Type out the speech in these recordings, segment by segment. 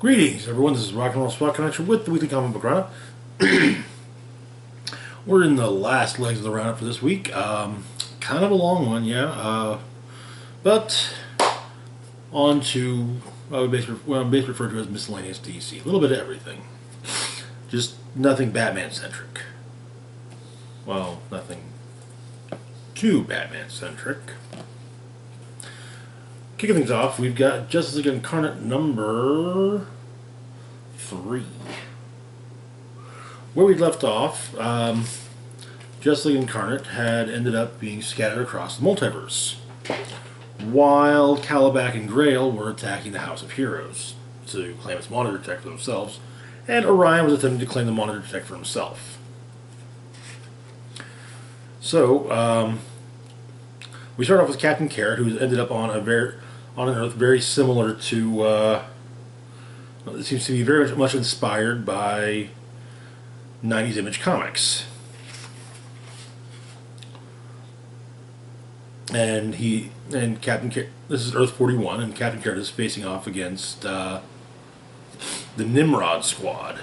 Greetings, everyone. This is Rock and Roll Spot Connection with the Weekly Comic Book Roundup. We're in the last legs of the roundup for this week. Kind of a long one, yeah. But on to what I'm basically referred to as Miscellaneous DC. A little bit of everything. Just nothing Batman-centric. Well, nothing too Batman-centric. Kicking things off, we've got Justice League Incarnate number 3. Where we left off, Justice League Incarnate had ended up being scattered across the multiverse, while Calabac and Grail were attacking the House of Heroes to claim its monitor tech for themselves, and Orion was attempting to claim the monitor tech for himself. So, we start off with Captain Carrot, who ended up on an Earth very similar to, it seems to be very much inspired by 90s Image Comics. And this is Earth 41, and Captain Carrot is facing off against the Nimrod Squad,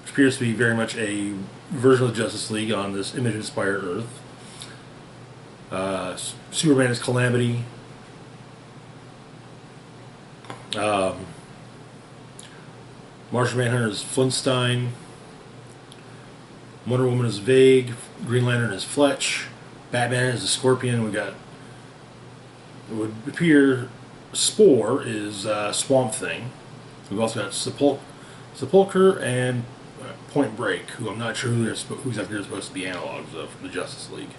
which appears to be very much a version of the Justice League on this Image-inspired Earth. Superman is Calamity. Martian Manhunter is Flintstein. Wonder Woman is Vague. Green Lantern is Fletch. Batman is the Scorpion. It would appear Spore is Swamp Thing. We've also got Sepulchre and Point Break, who I'm not sure who exactly they're supposed to be analogs of the Justice League.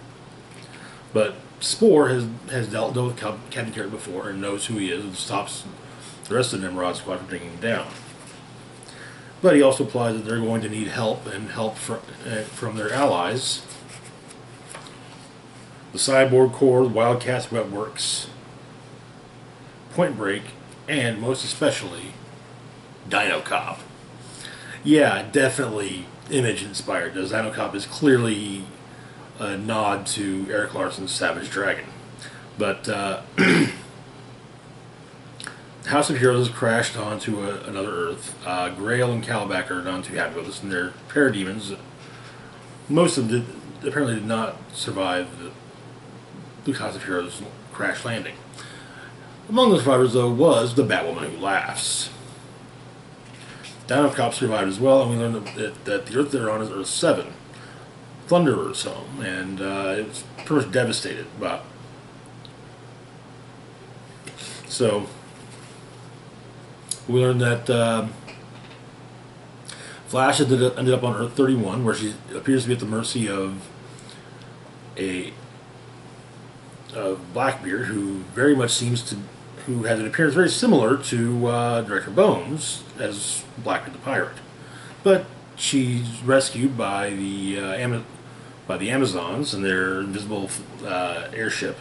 But Spore has dealt with Captain Carrot before and knows who he is and stops the rest of the Nimrod Squad from bringing him down. But he also implies that they're going to need help from their allies. The Cyborg Corps, the Wildcats, Wetworks, Point Break, and most especially Dino Cop. Yeah, definitely Image-inspired. Dino Cop is clearly a nod to Eric Larsen's Savage Dragon. But House of Heroes has crashed onto another Earth. Grail and Calabac are none too happy with this, and they're parademons. Most of them apparently did not survive the House of Heroes crash landing. Among the survivors, though, was the Batwoman who laughs. Dino Cop survived as well, and we learned that the Earth they're on is Earth 7. Thunderer's home, and it was pretty much devastated. So we learned that Flash ended up on Earth 31, where she appears to be at the mercy of Blackbeard, who very much who has an appearance very similar to Director Bones as Blackbeard the Pirate, but she's rescued by the Amazons and their invisible airship.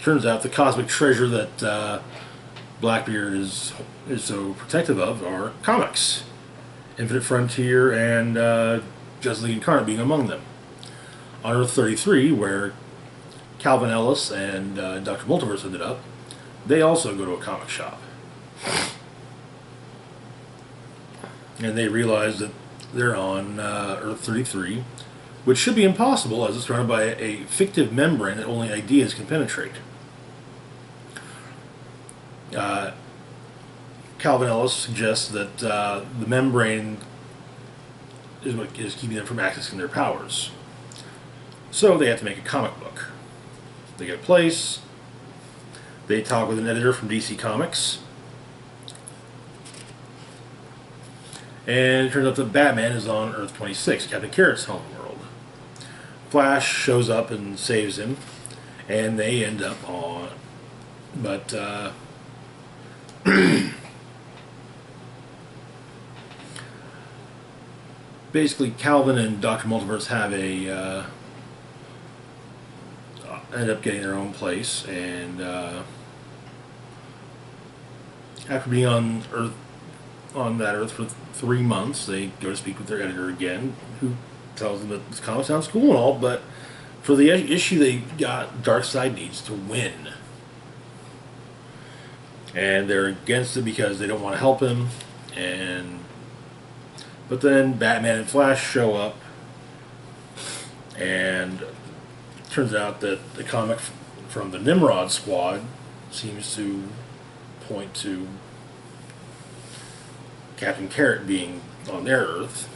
Turns out the cosmic treasure that Blackbeard is so protective of are comics. Infinite Frontier and Justice League Incarnate being among them. On Earth 33, where Calvin Ellis and Dr. Multiverse ended up, they also go to a comic shop. And they realize that they're on Earth 33, which should be impossible as it's surrounded by a fictive membrane that only ideas can penetrate. Calvin Ellis suggests that the membrane is what is keeping them from accessing their powers. So they have to make a comic book. They get a place. They talk with an editor from DC Comics. And it turns out that Batman is on Earth 26, Captain Carrot's home world. Flash shows up and saves him, and they end up on... But, basically, Calvin and Dr. Multiverse have end up getting their own place, and after being on that Earth for 3 months, they go to speak with their editor again, who tells them that this comic sounds cool and all, but for the issue they got, Darkseid needs to win. And they're against it because they don't want to help him. But then Batman and Flash show up, and it turns out that the comic from the Nimrod Squad seems to point to Captain Carrot being on their Earth.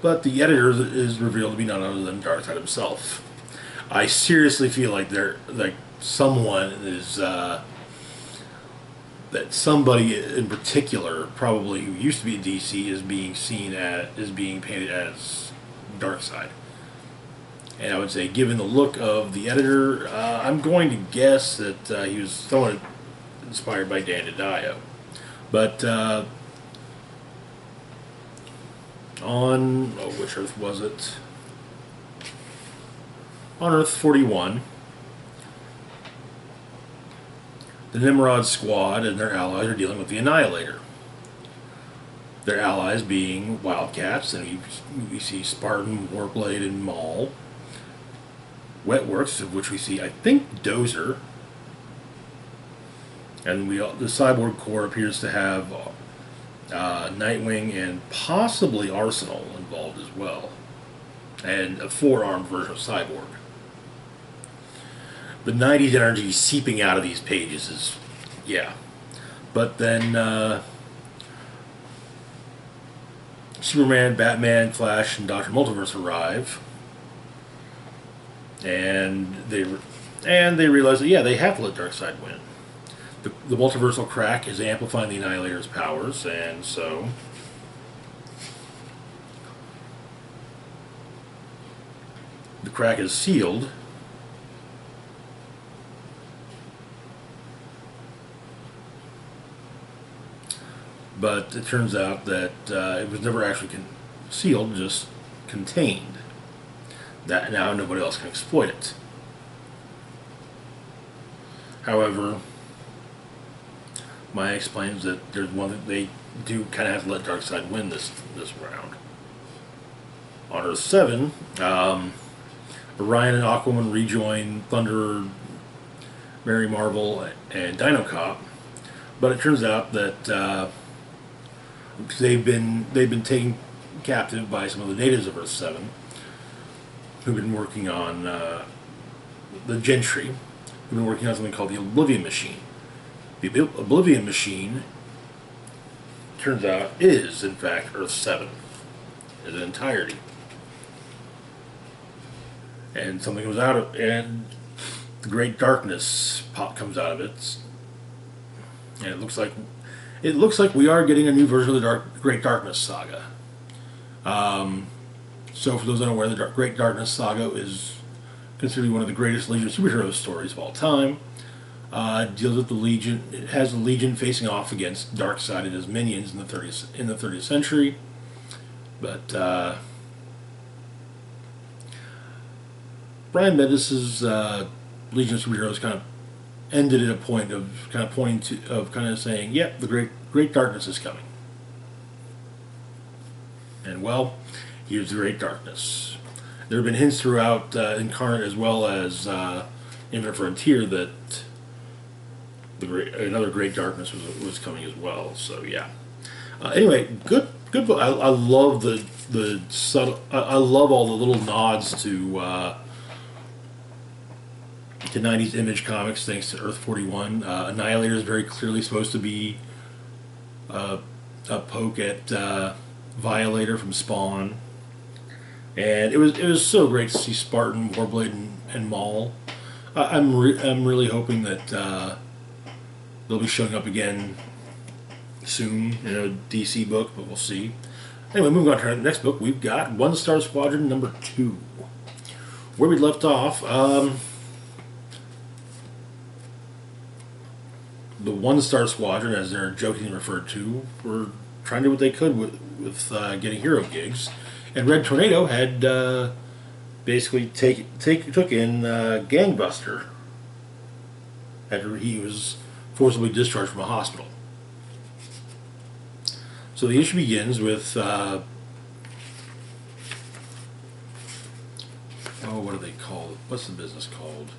But the editor is revealed to be none other than Darkseid himself. I seriously feel like someone is that somebody in particular, probably who used to be at DC, is being painted as Darkseid. And I would say, given the look of the editor, I'm going to guess that he was somewhat inspired by Dan DiDio. But on which Earth was it? On Earth 41. The Nimrod Squad and their allies are dealing with the Annihilator. Their allies being Wildcats, and we see Spartan, Warblade, and Maul. Wetworks, of which we see, I think, Dozer. And the Cyborg Corps appears to have Nightwing and possibly Arsenal involved as well. And a 4-armed version of Cyborg. The 90s energy seeping out of these pages is, yeah. But then Superman, Batman, Flash, and Dr. Multiverse arrive, and they realize that, yeah, they have to let Darkseid win. The multiversal crack is amplifying the Annihilator's powers, and so the crack is sealed. But it turns out that it was never actually sealed, just contained. That now nobody else can exploit it. However, Maya explains that there's one that they do kind of have to let Darkseid win this round. On Earth 7, Orion and Aquaman rejoin Thunderer, Mary Marvel, and Dino Cop. But it turns out that they've been taken captive by some of the natives of Earth 7, who've been working on the Gentry, who've been working on something called the Oblivion Machine. The Oblivion Machine, turns out, is in fact Earth 7 in its entirety. And something comes out of it, and the Great Darkness comes out of it, and it looks like we are getting a new version of the Great Darkness saga. So for those unaware, the Great Darkness saga is considered one of the greatest Legion of Superheroes stories of all time. Deals with the Legion. It has the Legion facing off against Darkseid and his minions in the 30th century. But Brian Bendis' Legion of Superheroes kind of ended at a point of kind of saying, "Yep, the Great Darkness is coming." And well, here's the Great Darkness. There have been hints throughout Incarnate as well as Infinite Frontier that another Great Darkness was coming as well. So yeah. Anyway, good book. I love the subtle. I love all the little nods to 90s Image Comics, thanks to Earth 41. Annihilator is very clearly supposed to be a poke at Violator from Spawn, and it was so great to see Spartan, Warblade, and Maul. I'm really hoping that they'll be showing up again soon in a DC book, but we'll see. Anyway, moving on to our next book, we've got One Star Squadron number 2. Where we left off, the One Star Squadron, as they're jokingly referred to, were trying to do what they could with getting hero gigs, and Red Tornado had basically took in Gangbuster after he was forcibly discharged from a hospital. So the issue begins with what do they call it? What's the business called?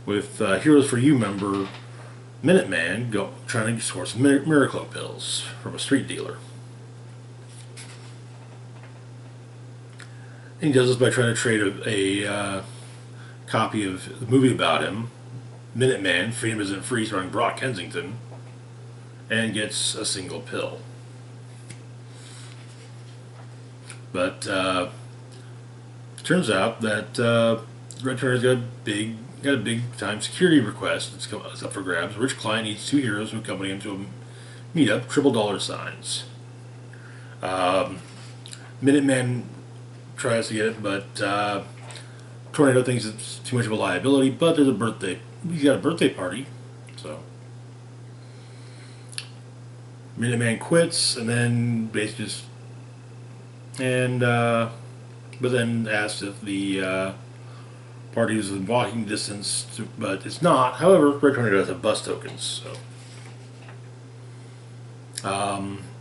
With Heroes for You member Minuteman trying to source Miracle pills from a street dealer. And he does this by trying to trade a copy of the movie about him, Minuteman, Freedom Isn't Free, starring Brock Kensington, and gets a single pill. But turns out that Red Turner's got a big time security request that's up for grabs. A rich client needs 2 heroes to accompany him to a meetup, triple dollar signs. Minuteman tries to get it, but Tornado thinks it's too much of a liability, but there's a birthday. He's got a birthday party, so Minuteman quits, and then basically just but then asks if the party is in walking distance, but it's not. However, Red Tornado does have bus tokens, so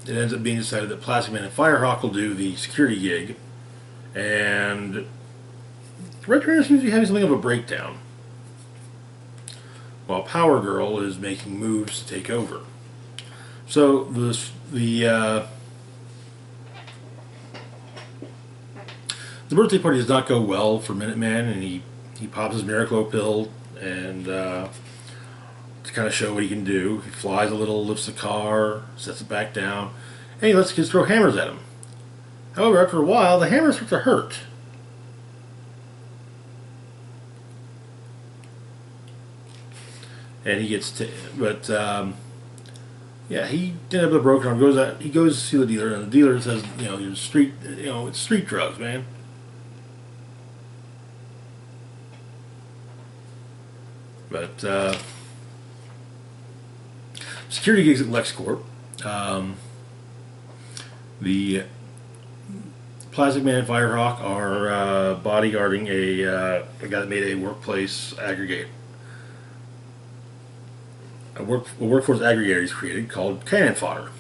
it ends up being decided that Plastic Man and Firehawk will do the security gig, and Red Tornado seems to be having something of a breakdown, while Power Girl is making moves to take over. So the birthday party does not go well for Minuteman, and he pops his Miracle pill and to kind of show what he can do. He flies a little, lifts the car, sets it back down, and he lets kids throw hammers at him. However, after a while, the hammers start to hurt. And he gets yeah, he ended up with a broken arm. He goes to see the dealer, and the dealer says, it's street drugs, man. But security gigs at LexCorp. The Plastic Man and Firehawk are bodyguarding a guy that made a workplace aggregate. A workforce aggregator he's created called Cannon Fodder.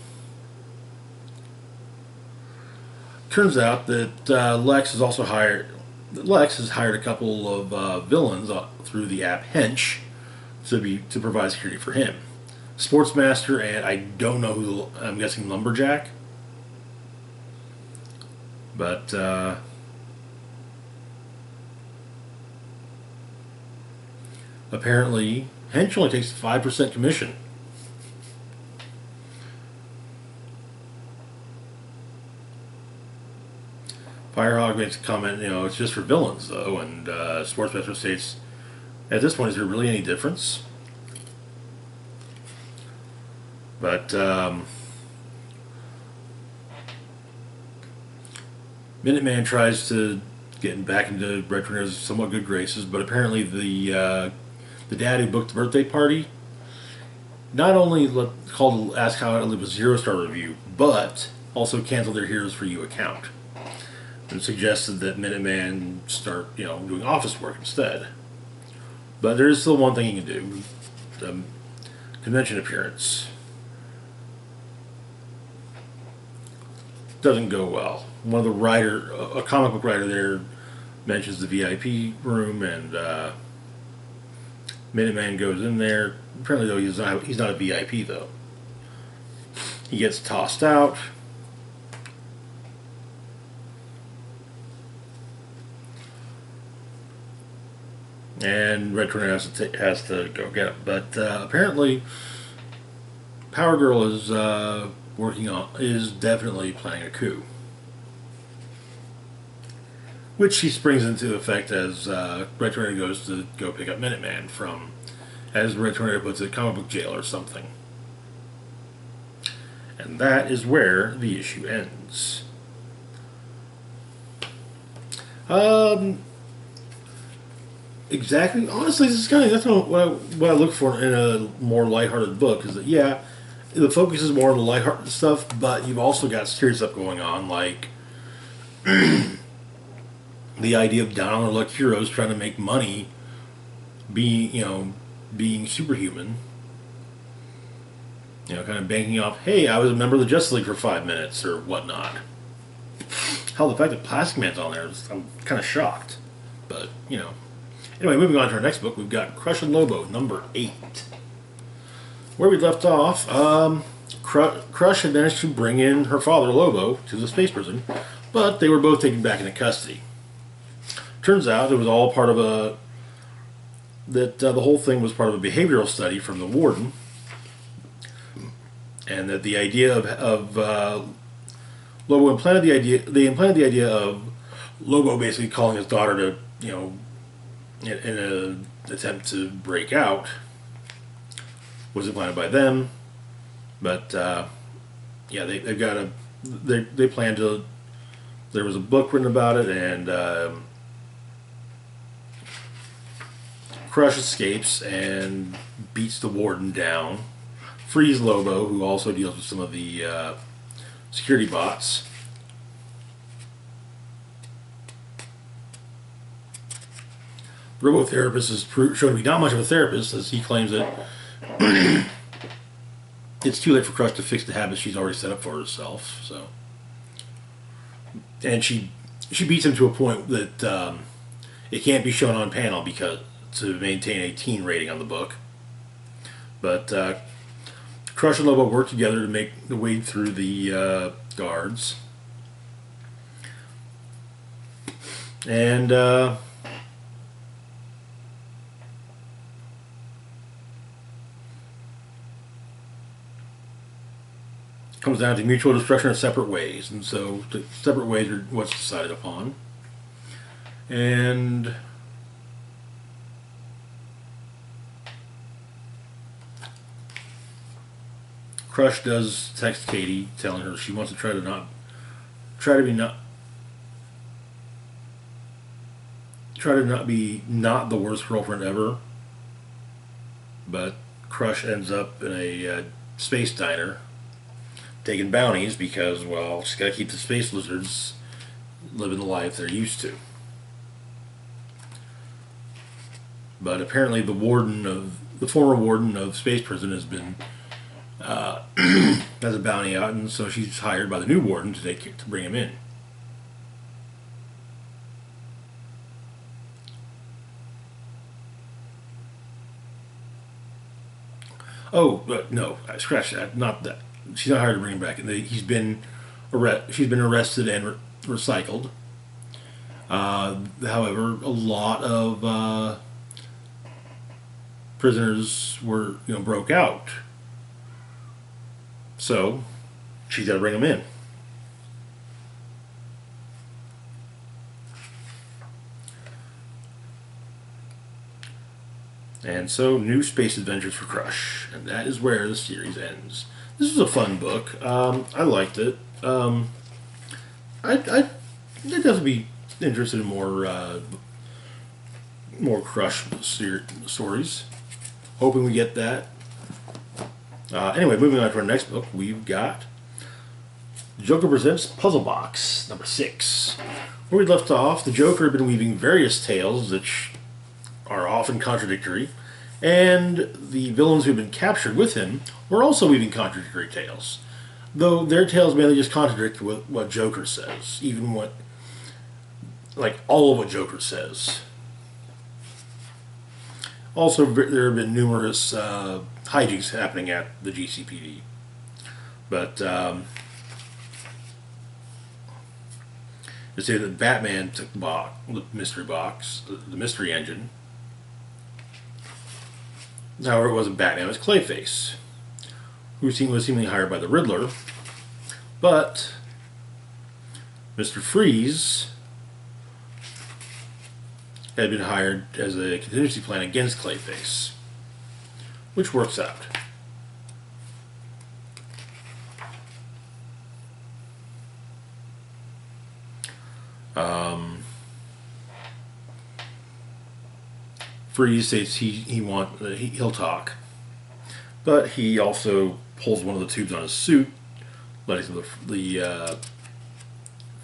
Turns out that Lex has hired a couple of villains through the app Hench to provide security for him. Sportsmaster and I don't know who, I'm guessing Lumberjack. But apparently Hench only takes 5% commission. Firehawk makes a comment, it's just for villains though, and Sportsmaster states, at this point, is there really any difference? But Minuteman tries to get back into Red Tornado's somewhat good graces, but apparently the dad who booked the birthday party not only called to ask how it lived a 0-star review, but also canceled their Heroes for You account and suggested that Minuteman start, doing office work instead. But there is still one thing he can do: convention appearance. Doesn't go well. One of a comic book writer there, mentions the VIP room, and Minuteman goes in there. Apparently, though, he's not a VIP though. He gets tossed out. And Red Tornado has to go get him. But apparently, Power Girl is definitely planning a coup, which she springs into effect as Red Tornado goes to go pick up Minuteman from, as Red Tornado puts it, comic book jail or something. And that is where the issue ends. Exactly. Honestly, this is that's what I look for in a more lighthearted book. Is that the focus is more on the lighthearted stuff, but you've also got serious stuff going on, like the idea of down on their luck heroes trying to make money, being superhuman. Kind of banking off, hey, I was a member of the Justice League for 5 minutes or whatnot. Hell, the fact that Plastic Man's on there, I'm kind of shocked. But, Anyway, moving on to our next book, we've got Crush and Lobo, number 8. Where we left off, Crush had managed to bring in her father, Lobo, to the space prison, but they were both taken back into custody. Turns out it was all part of the whole thing was part of a behavioral study from the warden, and that the idea of Lobo implanted the idea. They implanted the idea of Lobo basically calling his daughter to, in an attempt to break out, was implanted by them. But they've got they plan to. There was a book written about it, and Crush escapes and beats the warden down. Frees Lobo, who also deals with some of the security bots. The robotherapist is shown to be not much of a therapist, as he claims that it's too late for Crush to fix the habits she's already set up for herself. So, and she beats him to a point that it can't be shown on panel because to maintain a teen rating on the book. But Crush and Lobo work together to make the way through the guards. And comes down to mutual destruction of separate ways. And so the separate ways are what's decided upon. And Crush does text Katie, telling her she wants to try to not be the worst girlfriend ever. But Crush ends up in a space diner taking bounties because, well, she's got to keep the space lizards living the life they're used to. But apparently the former warden of space prison has been has a bounty out, and so she's hired by the new warden to bring him in. Oh, no, I scratched that. Not that. She's not hired to bring him back. She's been arrested and recycled. However, a lot of prisoners broke out. So she's got to bring them in. And so, new space adventures for Crush, and that is where the series ends. This was a fun book. I liked it. I'd definitely be interested in more Crush stories. Hoping we get that. Anyway, moving on to our next book, we've got Joker Presents Puzzlebox, number 6. Where we left off, the Joker had been weaving various tales which are often contradictory, and the villains who had been captured with him were also weaving contradictory tales, though their tales mainly just contradict what Joker says, all of what Joker says. Also, there have been numerous hijinks happening at the GCPD, but they say that Batman took the mystery box, the mystery engine. However, it wasn't Batman, it was Clayface, who was seemingly hired by the Riddler. But Mr. Freeze had been hired as a contingency plan against Clayface, which works out. Freeze says he'll talk, but he also pulls one of the tubes on his suit, letting the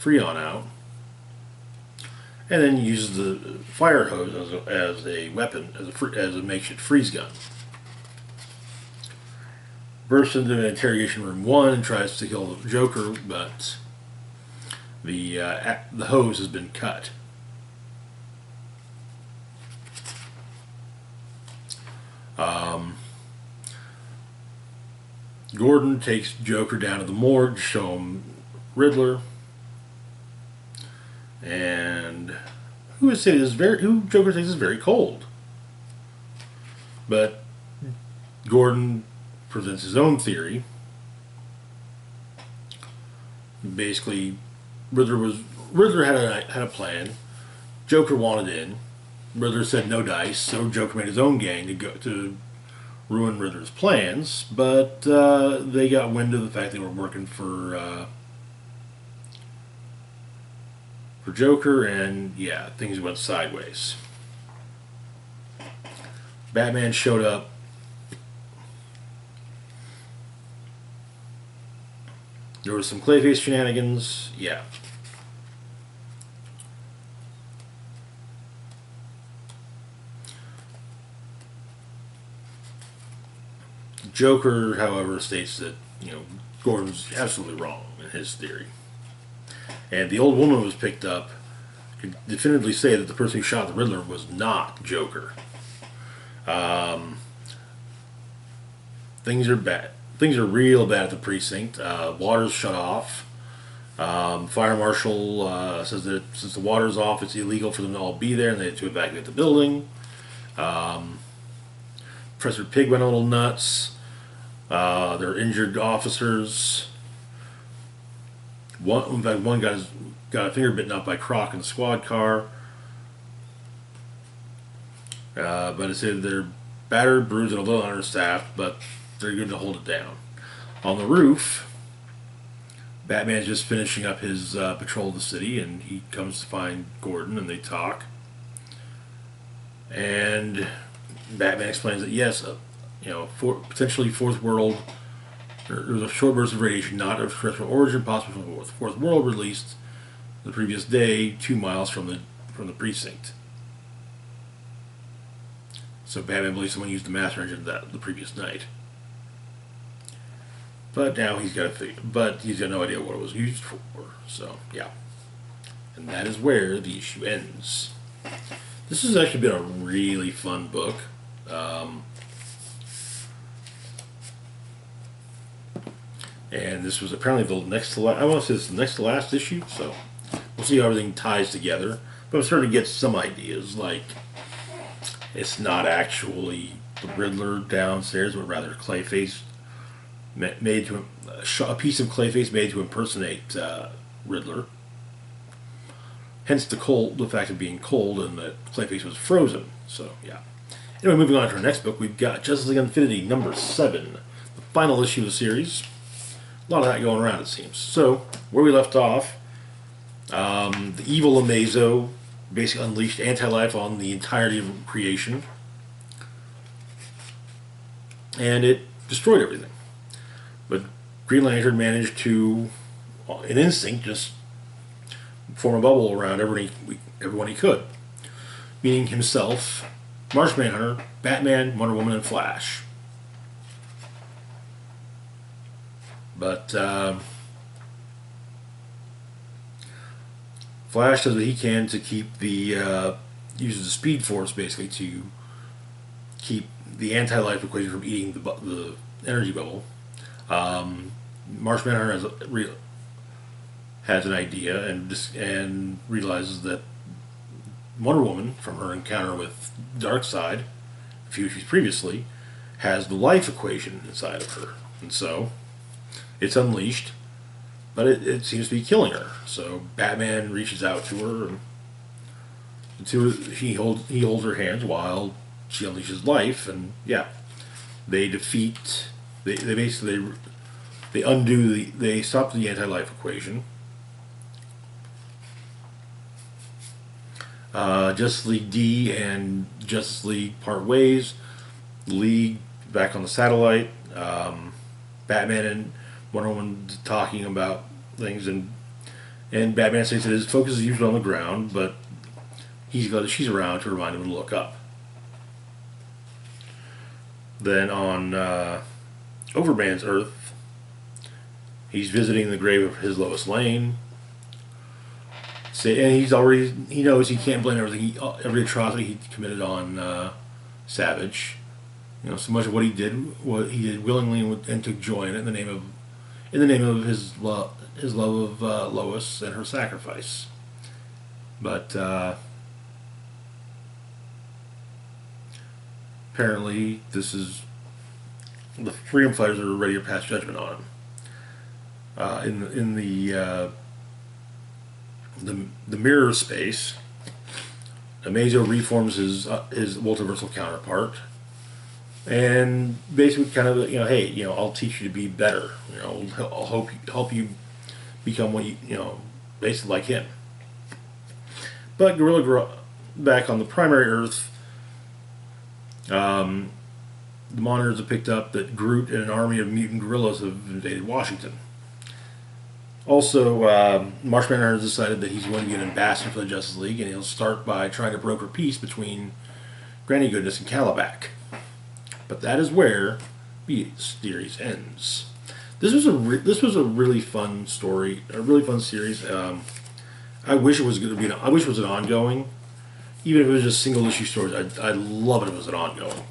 Freon out, and then uses the fire hose as a weapon, as a makeshift freeze gun. Bursts into interrogation room 1 and tries to kill the Joker, but the hose has been cut. Gordon takes Joker down to the morgue to show him Riddler, and who Joker thinks is very cold, but Gordon presents his own theory. Basically, Riddler had a plan. Joker wanted in. Riddler said no dice, so Joker made his own gang to ruin Riddler's plans. But they got wind of the fact they were working for Joker, and yeah, things went sideways. Batman showed up. There was some Clayface shenanigans, yeah. Joker, however, states that, Gordon's absolutely wrong in his theory. And the old woman was picked up, could definitively say that the person who shot the Riddler was not Joker. Things are bad. Things are real bad at the precinct. Water's shut off. Fire marshal says that since the water's off, it's illegal for them to all be there, and they had to evacuate the building. Professor Pig went a little nuts. There are injured officers. In fact, one got a finger bitten off by Croc in the squad car. But it said they're battered, bruised, and a little understaffed, but they're good to hold it down. On the roof, Batman's just finishing up his patrol of the city, and he comes to find Gordon, and they talk. And Batman explains that yes, potentially fourth world, there was a short burst of radiation, not of terrestrial origin, possibly from the fourth world, released the previous day, 2 miles from the precinct. So Batman believes someone used the master engine the previous night. But now he's got no idea what it was used for. So yeah, and that is where the issue ends. This has actually been a really fun book. And this was apparently the next to last, I want to say it's the next to last issue. So we'll see how everything ties together. But I'm starting to get some ideas, like it's not actually the Riddler downstairs, but rather Clayface. Made to a piece of Clayface made to impersonate Riddler. Hence the fact of being cold, and that Clayface was frozen. So yeah. Anyway, moving on to our next book, we've got Justice League Infinity number 7, the final issue of the series. A lot of that going around, it seems. So where we left off, the evil Amazo basically unleashed anti-life on the entirety of creation, and it destroyed everything. But Green Lantern managed to, in instinct, just form a bubble around everyone he could. Meaning himself, Martian Manhunter, Batman, Wonder Woman, and Flash. But Flash does what he can to keep uses the Speed Force basically to keep the anti-life equation from eating the energy bubble. Martian Manhunter has an idea and realizes that Wonder Woman, from her encounter with Darkseid a few issues previously, has the life equation inside of her, and so it's unleashed, but it seems to be killing her. So Batman reaches out to her, and he holds her hands while she unleashes life, and yeah, they defeat. They basically they stop the anti-life equation. Justice League D and Justice League part ways. League back on the satellite. Batman and Wonder Woman talking about things, and Batman says that his focus is usually on the ground, but he's glad that she's around to remind him to look up. Then on Overman's Earth, he's visiting the grave of his Lois Lane. And he knows he can't blame every atrocity he committed on Savage. So much of what he did willingly and took joy in it in the name of his love of Lois and her sacrifice. But apparently, the freedom fighters are ready to pass judgment on him. In the mirror space, Amazo reforms his multiversal counterpart, and basically kind of hey, I'll teach you to be better. I'll help you become what basically like him. But back on the primary Earth, the monitors have picked up that Groot and an army of mutant gorillas have invaded Washington. Also, Martian Manhunter has decided that he's going to be an ambassador for the Justice League, and he'll start by trying to broker peace between Granny Goodness and Calabac. But that is where the series ends. This was a really fun story, a really fun series. I wish it was going to be. I wish it was an ongoing, even if it was just single issue stories. I'd love it if it was an ongoing.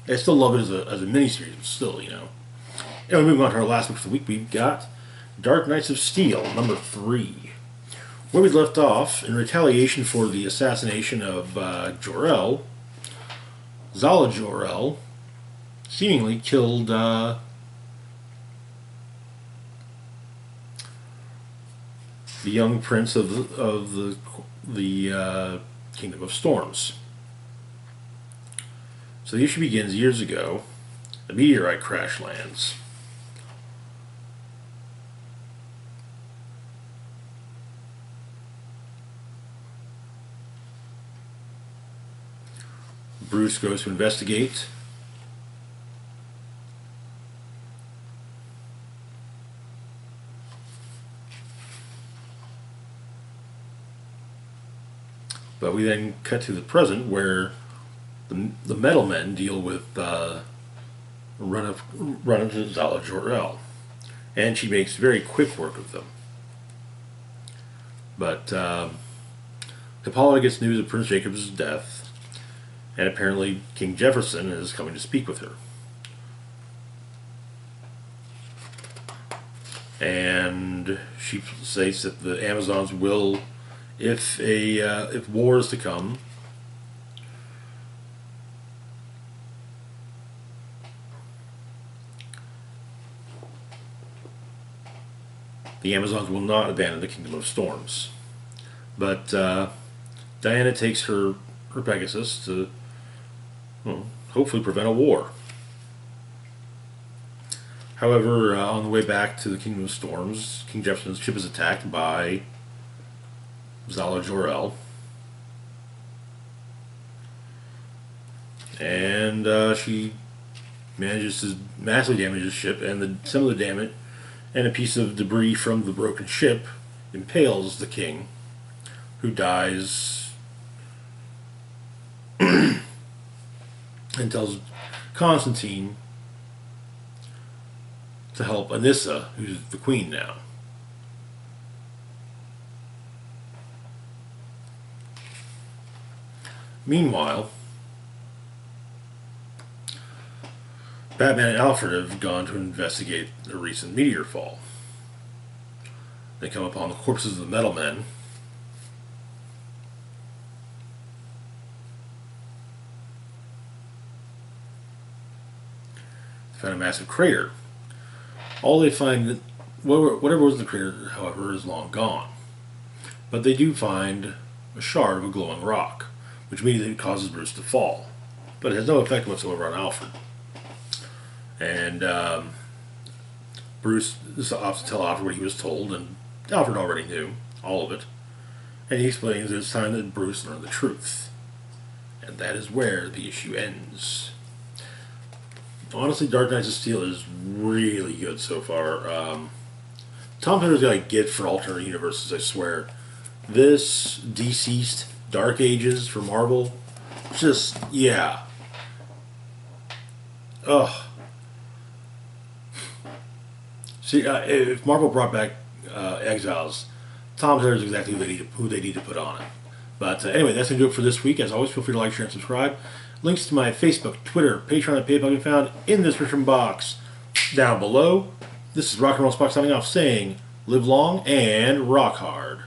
I still love it as a miniseries, but still, Anyway, moving on to our last book for the week, we've got Dark Knights of Steel, number 3. Where we left off, in retaliation for the assassination of Jor-El, Zala Jor-El seemingly killed the young prince of the Kingdom of Storms. So the issue begins years ago. A meteorite crash lands. Bruce goes to investigate. But we then cut to the present where the Metal Men deal with run into Zala Jor-El, and she makes very quick work of them. But Hippolyta gets news of Prince Jacob's death, and apparently King Jefferson is coming to speak with her. And she states that the Amazons will, if war is to come, the Amazons will not abandon the Kingdom of Storms. But Diana takes her Pegasus to hopefully prevent a war. However, on the way back to the Kingdom of Storms, King Jefferson's ship is attacked by Zala Jor-El. And she manages to massively damage his ship, and some of the damage and a piece of debris from the broken ship impales the king, who dies and tells Constantine to help Anissa, who's the queen now. Meanwhile, Batman and Alfred have gone to investigate a recent meteor fall. They come upon the corpses of the Metal Men. They find a massive crater. All they find, whatever was in the crater, however, is long gone. But they do find a shard of a glowing rock, which immediately causes Bruce to fall. But it has no effect whatsoever on Alfred. And Bruce opts to tell Alfred what he was told, and Alfred already knew all of it. And he explains that it's time that Bruce learned the truth. And that is where the issue ends. Honestly, Dark Knights of Steel is really good so far. Tom Taylor's got a gift for alternate universes, I swear. This deceased Dark Ages for Marvel. Just, yeah. Ugh. See, if Marvel brought back Exiles, Tom Taylor is exactly who they need to put on it. But anyway, that's going to do it for this week. As always, feel free to like, share, and subscribe. Links to my Facebook, Twitter, Patreon, and PayPal can be found in the description box down below. This is Rock and Roll Spock signing off saying, live long and rock hard.